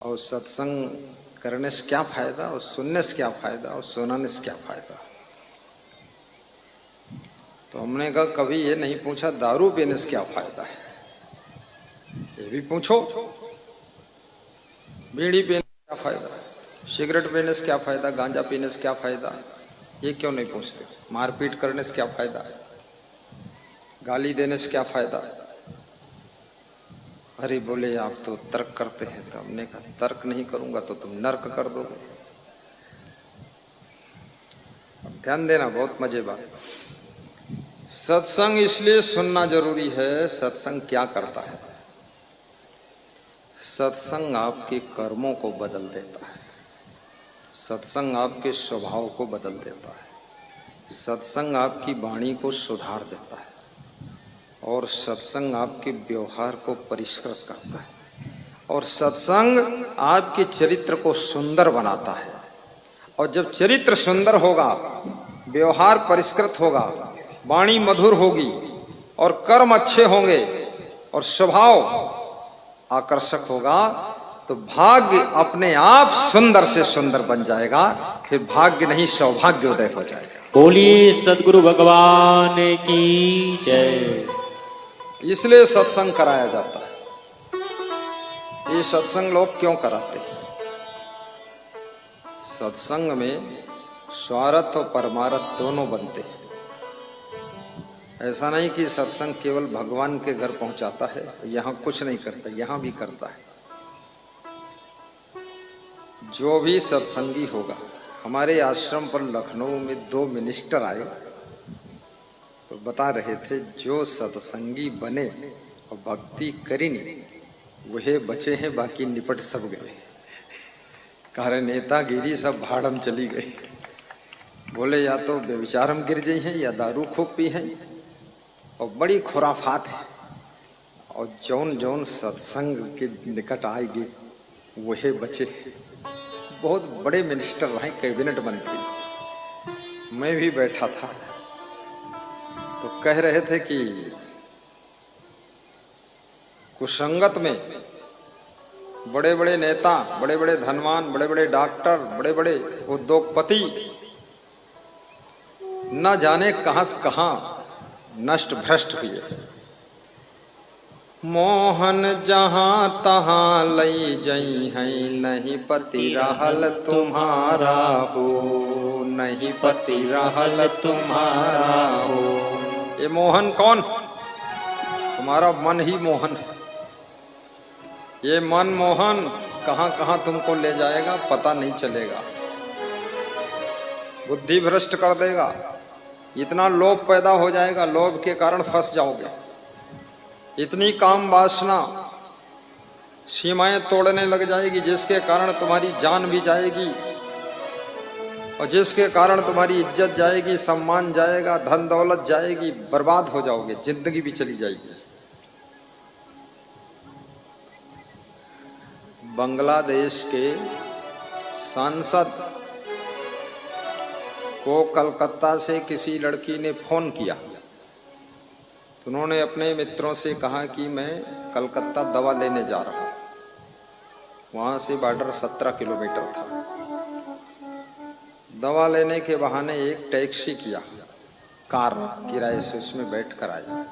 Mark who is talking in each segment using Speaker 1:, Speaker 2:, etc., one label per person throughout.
Speaker 1: और सत्संग करने से क्या फायदा, और सुनने से क्या फायदा, और सुनाने से क्या फायदा। तो हमने कहा कभी ये नहीं पूछा दारू पीने से क्या फायदा है, ये भी पूछो। बीड़ी पीने से क्या फायदा, सिगरेट पीने से क्या फायदा, गांजा पीने से क्या फायदा, ये क्यों नहीं पूछते। मारपीट करने से क्या फायदा है, गाली देने से क्या फायदा है। अरे बोले आप तो तर्क करते हैं। तो हमने कहा तर्क नहीं करूंगा तो तुम नर्क कर दोगे। अब ध्यान देना, बहुत मजे बात। सत्संग इसलिए सुनना जरूरी है। सत्संग क्या करता है, सत्संग आपके कर्मों को बदल देता है, सत्संग आपके स्वभाव को बदल देता है, सत्संग आपकी वाणी को सुधार देता है, और सत्संग आपके व्यवहार को परिष्कृत करता है, और सत्संग आपके चरित्र को सुंदर बनाता है। और जब चरित्र सुंदर होगा, व्यवहार परिष्कृत होगा, वाणी मधुर होगी, और कर्म अच्छे होंगे, और स्वभाव आकर्षक होगा, तो भाग्य अपने आप सुंदर से सुंदर बन जाएगा। फिर भाग्य नहीं सौभाग्योदय हो जाएगा।
Speaker 2: बोलिए सद्गुरु भगवान की जय।
Speaker 1: इसलिए सत्संग कराया जाता है। ये सत्संग लोग क्यों कराते हैं? सत्संग में स्वार्थ और परमार्थ दोनों बनते हैं। ऐसा नहीं कि सत्संग केवल भगवान के घर पहुंचाता है, यहां कुछ नहीं करता, यहां भी करता है। जो भी सत्संगी होगा, हमारे आश्रम पर लखनऊ में 2 मिनिस्टर आए तो बता रहे थे, जो सत्संगी बने और भक्ति करी नहीं वह बचे हैं, बाकी निपट सब गए। कारण नेतागिरी सब भाड़म चली गई। बोले या तो व्यभिचारम गिर गई हैं या दारू खूब पी हैं, और बड़ी खुराफात है। और जौन जौन सत्संग के निकट आएगी वह बचे। बहुत बड़े मिनिस्टर रहे, कैबिनेट मंत्री। मैं भी बैठा था तो कह रहे थे कि कुसंगत में बड़े बड़े नेता, बड़े बड़े धनवान, बड़े बड़े डॉक्टर, बड़े बड़े उद्योगपति न जाने कहां से कहां नष्ट भ्रष्ट हुए। मोहन जहां तहां लई जई हैं, नहीं पति रहल तुम्हारा हो, नहीं पति रहल तुम्हारा हो। ये मोहन कौन? तुम्हारा मन ही मोहन है। ये मन मोहन कहां कहां तुमको ले जाएगा पता नहीं चलेगा, बुद्धि भ्रष्ट कर देगा। इतना लोभ पैदा हो जाएगा, लोभ के कारण फंस जाओगे। इतनी काम वासना सीमाएं तोड़ने लग जाएगी, जिसके कारण तुम्हारी जान भी जाएगी, और जिसके कारण तुम्हारी इज्जत जाएगी, सम्मान जाएगा, धन दौलत जाएगी, बर्बाद हो जाओगे, जिंदगी भी चली जाएगी। बांग्लादेश के सांसद को कलकत्ता से किसी लड़की ने फोन किया, तो उन्होंने अपने मित्रों से कहा कि मैं कलकत्ता दवा लेने जा रहा हूं। वहां से बॉर्डर 17 किलोमीटर था। दवा लेने के बहाने एक टैक्सी किया, कार किराए से, उसमें बैठ कर आया।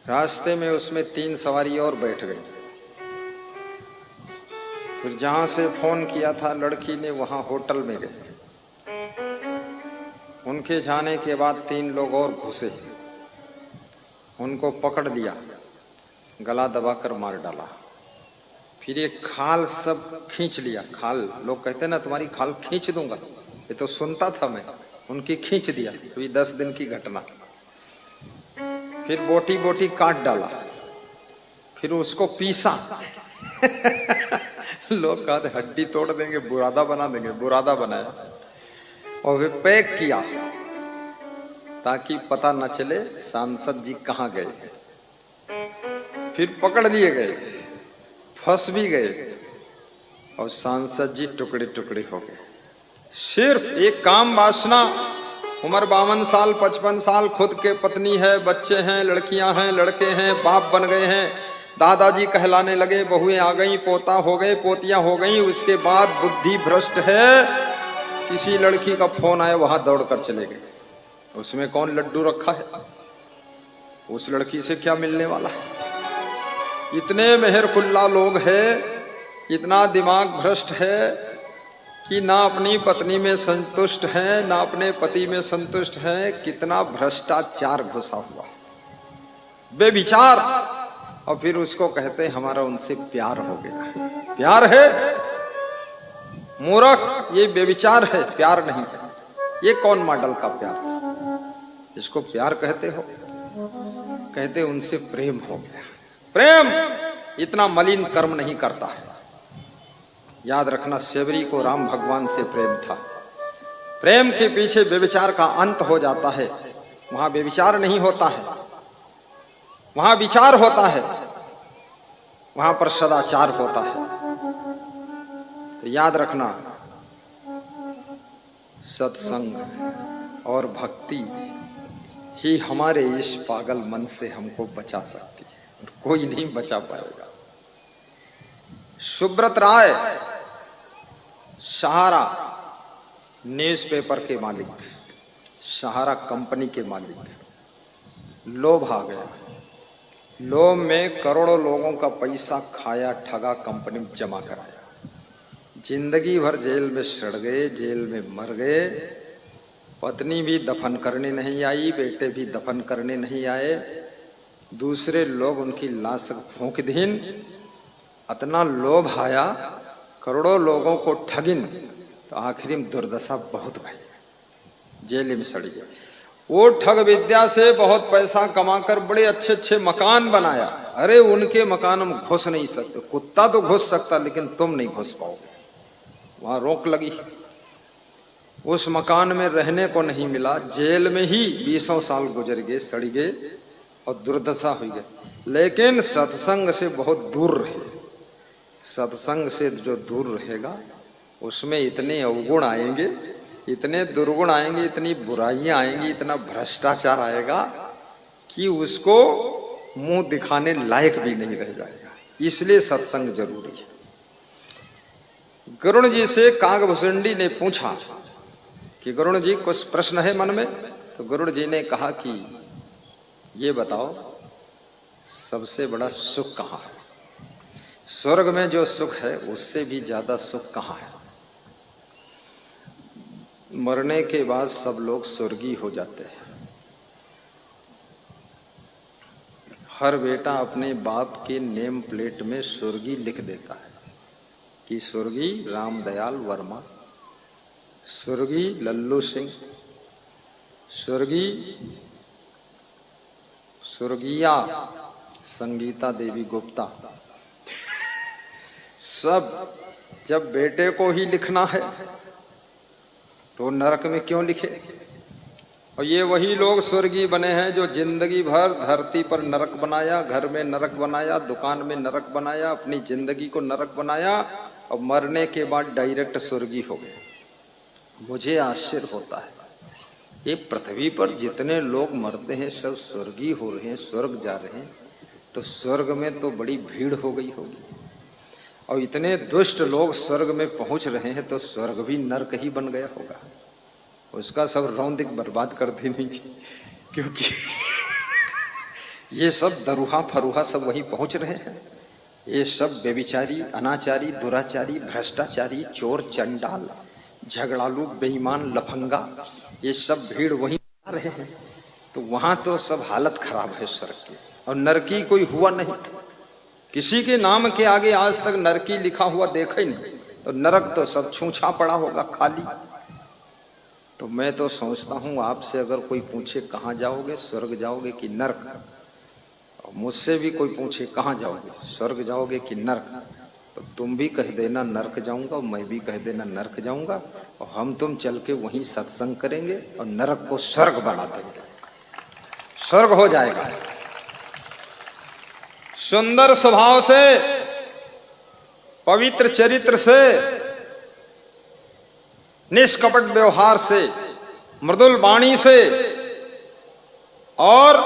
Speaker 1: रास्ते में उसमें 3 सवारी और बैठ गई। फिर जहां से फोन किया था लड़की ने, वहां होटल में गए। उनके जाने के बाद 3 लोग और घुसे, उनको पकड़ लिया, गला दबाकर मार डाला। फिर एक खाल सब खींच लिया। खाल, लोग कहते ना तुम्हारी खाल खींच दूंगा, ये तो सुनता था मैं, उनकी खींच दिया। अभी 10 दिन की घटना। फिर बोटी बोटी काट डाला, फिर उसको पीसा। लोग कहते हड्डी तोड़ देंगे, बुरादा बना देंगे, बुरादा बनाया, और फिर पैक किया ताकि पता न चले सांसद जी कहाँ गए। फिर पकड़ लिए गए, फंस भी गए, और सांसद जी टुकड़े टुकड़े हो गए। सिर्फ एक काम वासना। उम्र 52 साल, 55 साल, खुद के पत्नी है, बच्चे हैं, लड़कियां हैं, लड़के हैं, बाप बन गए हैं, दादाजी कहलाने लगे, बहुएं आ गई, पोता हो गए, पोतियां हो गई। उसके बाद बुद्धि भ्रष्ट है, किसी लड़की का फोन आया, वहां दौड़कर चले गए। उसमें कौन लड्डू रखा है, उस लड़की से क्या मिलने वाला है। इतने मेहरकुल्ला लोग हैं, इतना दिमाग भ्रष्ट है कि ना अपनी पत्नी में संतुष्ट है, ना अपने पति में संतुष्ट है। कितना भ्रष्टाचार घुसा हुआ, बेविचार। और फिर उसको कहते हैं हमारा उनसे प्यार हो गया। प्यार है मूर्ख, ये बेविचार है, प्यार नहीं है। ये कौन मॉडल का प्यार है, इसको प्यार कहते हो? कहते उनसे प्रेम हो गया। प्रेम इतना मलिन कर्म नहीं करता है। याद रखना, सेवरी को राम भगवान से प्रेम था। प्रेम के पीछे व्यभिचार का अंत हो जाता है। वहां व्यभिचार नहीं होता है, वहां विचार होता है, वहां पर सदाचार होता है। तो याद रखना, सत्संग और भक्ति ही हमारे इस पागल मन से हमको बचा सकती है, और कोई नहीं बचा पाएगा। सुब्रत राय सहारा न्यूज़पेपर के मालिक, सहारा कंपनी के मालिक, लोभ आ गया। लोभ में करोड़ों लोगों का पैसा खाया, ठगा, कंपनी में जमा कराया। जिंदगी भर जेल में सड़ गए, जेल में मर गए। पत्नी भी दफन करने नहीं आई, बेटे भी दफन करने नहीं आए। दूसरे लोग उनकी लाश फूंक दीन। इतना लोभ आया, करोड़ों लोगों को ठगिन, तो आखिरी में दुर्दशा बहुत भई, जेल में सड़ी गई। वो ठग विद्या से बहुत पैसा कमाकर बड़े अच्छे अच्छे मकान बनाया। अरे उनके मकान में घुस नहीं सकते, कुत्ता तो घुस सकता लेकिन तुम नहीं घुस पाओगे, वहां रोक लगी। उस मकान में रहने को नहीं मिला, जेल में ही 20 साल गुजर गए, सड़ी गए और दुर्दशा हुई गई। लेकिन सत्संग से बहुत दूर रहे। सत्संग से जो दूर रहेगा उसमें इतने अवगुण आएंगे, इतने दुर्गुण आएंगे, इतनी बुराइयां आएंगी, इतना भ्रष्टाचार आएगा कि उसको मुंह दिखाने लायक भी नहीं रह जाएगा। इसलिए सत्संग जरूरी है। गरुण जी से कागभूषणी ने पूछा कि गरुण जी कुछ प्रश्न है मन में। तो गरुड़ जी ने कहा कि ये बताओ, सबसे बड़ा सुख कहाँ है? स्वर्ग में जो सुख है उससे भी ज्यादा सुख कहाँ है? मरने के बाद सब लोग स्वर्गीय हो जाते हैं। हर बेटा अपने बाप के नेम प्लेट में स्वर्गीय लिख देता है कि स्वर्गीय रामदयाल वर्मा, स्वर्गीय लल्लू सिंह, स्वर्गीया संगीता देवी गुप्ता। सब जब बेटे को ही लिखना है तो नरक में क्यों लिखे? और ये वही लोग स्वर्गीय बने हैं जो जिंदगी भर धरती पर नरक बनाया, घर में नरक बनाया, दुकान में नरक बनाया, अपनी जिंदगी को नरक बनाया और मरने के बाद डायरेक्ट स्वर्गीय हो गए। मुझे आश्चर्य होता है, ये पृथ्वी पर जितने लोग मरते हैं सब स्वर्गीय हो रहे हैं, स्वर्ग जा रहे हैं, तो स्वर्ग में तो बड़ी भीड़ हो गई होगी। और इतने दुष्ट लोग स्वर्ग में पहुंच रहे हैं तो स्वर्ग भी नरक ही बन गया होगा। उसका सब रौंदिक बर्बाद कर देनी चाहिए, क्योंकि ये सब दरुहा फरुहा सब वहीं पहुंच रहे हैं। ये सब व्यभिचारी, अनाचारी, दुराचारी, भ्रष्टाचारी, चोर, चंडाल, झगड़ालू, बेईमान, लफंगा, ये सब भीड़ वहीं आ रहे हैं। तो वहां तो सब हालत खराब है स्वर्ग की। और नरकी कोई हुआ नहीं, किसी के नाम के आगे आज तक नरकी लिखा हुआ देखा ही नहीं। तो नरक तो सब छूछा पड़ा होगा, खाली। तो मैं तो सोचता हूँ आपसे अगर कोई पूछे कहाँ जाओगे, स्वर्ग जाओगे कि नरक, और मुझसे भी कोई पूछे कहाँ जाओगे, स्वर्ग जाओगे कि नरक, तो तुम भी कह देना नरक जाऊंगा और मैं भी कह देना नरक जाऊंगा। और हम तुम चल के वहीं सत्संग करेंगे और नरक को स्वर्ग बना देंगे, स्वर्ग हो जाएगा। सुंदर स्वभाव से, पवित्र चरित्र से, निष्कपट व्यवहार से, मृदुल वाणी से और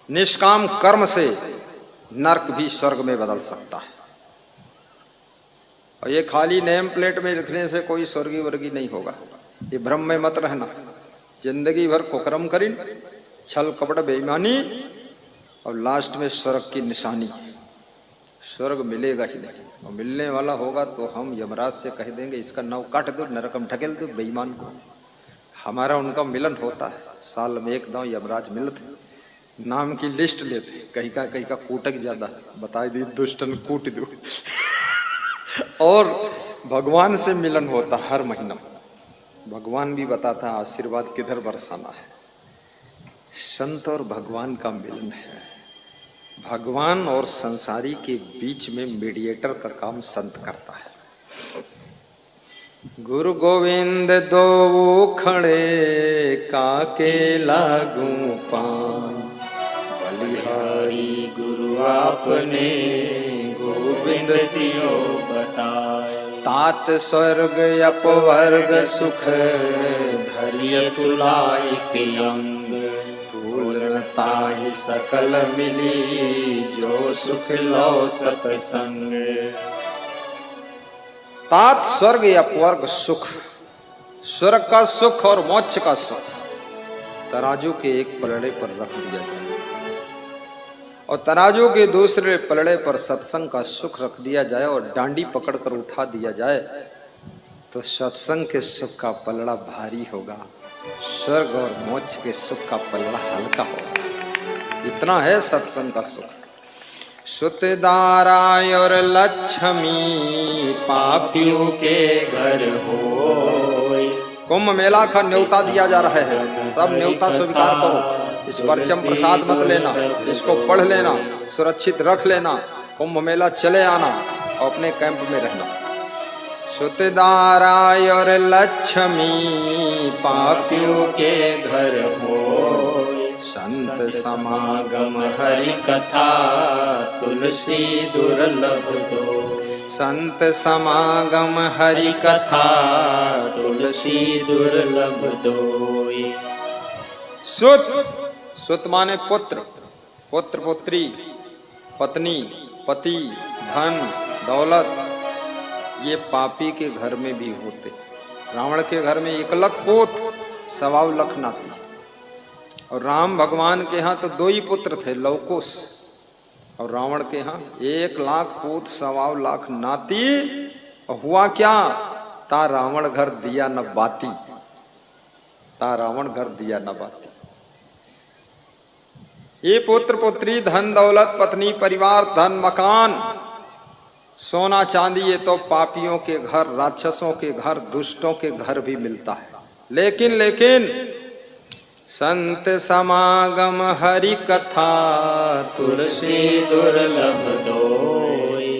Speaker 1: निष्काम कर्म से नर्क भी स्वर्ग में बदल सकता है। और ये खाली नेम प्लेट में लिखने से कोई स्वर्गी वर्गी नहीं होगा। ये भ्रम में मत रहना। जिंदगी भर कुकर्म करी, छल कपट बेईमानी, और लास्ट में स्वर्ग की निशानी। स्वर्ग मिलेगा ही नहीं, और मिलने वाला होगा तो हम यमराज से कह देंगे इसका नाव काट दो, नरकम ढकेल दो बेईमान को। हमारा उनका मिलन होता है, साल में एक दांव यमराज मिलते, नाम की लिस्ट लेते, कहीं का कूटक ज्यादा बताई दी, दुष्टन कूट दो। और भगवान से मिलन होता हर महीना। भगवान भी बताता आशीर्वाद किधर बरसाना है। संत और भगवान का मिलन है। भगवान और संसारी के बीच में मीडिएटर का काम संत करता है। गुरु गोविंद दो खड़े काके लागू पान,
Speaker 2: बलिहारी गुरु आपने गोविंद दियो बताए।
Speaker 1: तात स्वर्ग अपवर्ग सुख धरिय तुलाई
Speaker 2: के अंग,
Speaker 1: ताहि सकल मिली जो सुख लो सतसंग। तात स्वर्ग अपवर्ग सुख, स्वर्ग का सुख और मोक्ष का सुख तराजू के एक पलड़े पर रख दिया जाए, और तराजू के दूसरे पलड़े पर सत्संग का सुख रख दिया जाए, और डांडी पकड़कर उठा दिया जाए तो सत्संग के सुख का पलड़ा भारी होगा, स्वर्ग और मोक्ष के सुख का पलड़ा हल्का होगा। इतना है सत्संग का सुख। सुतदारा और लक्ष्मी पापियों के घर हो। कुंभ मेला का न्योता दिया जा रहा है, सब न्योता स्वीकार करो। इस परचम प्रसाद मत लेना, इसको पढ़ लेना, सुरक्षित रख लेना, कुंभ मेला चले आना और अपने कैंप में रहना। सुतदारा और लक्ष्मी पापियों के घर हो, संत समागम हरि कथा तुलसी दुर्लभ दो। संत समागम हरि कथा तुलसी दुर्लभ दो। सुत, सुत माने पुत्र, पुत्र पुत्री, पत्नी पति, धन दौलत, ये पापी के घर में भी होते। रावण के घर में 1 लाख पुत्र, 1.25 लाख नाती, और राम भगवान के यहाँ तो 2 ही पुत्र थे, लवकुश, और रावण के यहाँ 1 लाख पुत्र, 1.25 लाख नाती। और हुआ क्या, ता रावण घर दिया न बाती, ता रावण घर दिया न बाती। ये पुत्र पुत्री, धन दौलत, पत्नी परिवार, धन मकान, सोना चांदी, ये तो पापियों के घर, राक्षसों के घर, दुष्टों के घर भी मिलता है। लेकिन संत समागम हरि कथा तुलसी दुर्लभ दोई।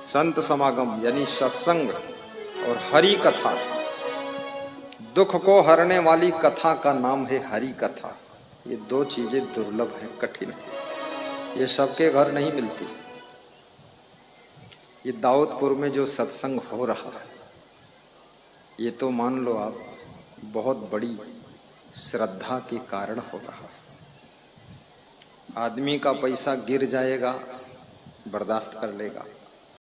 Speaker 1: संत समागम यानी सत्संग और हरि कथा, दुख को हरने वाली कथा का नाम है हरि कथा। ये 2 चीजें दुर्लभ है, कठिन है, ये सबके घर नहीं मिलती। ये दाऊदपुर में जो सत्संग हो रहा है, ये तो मान लो आप बहुत बड़ी श्रद्धा के कारण हो रहा है। आदमी का पैसा गिर जाएगा, बर्दाश्त कर लेगा,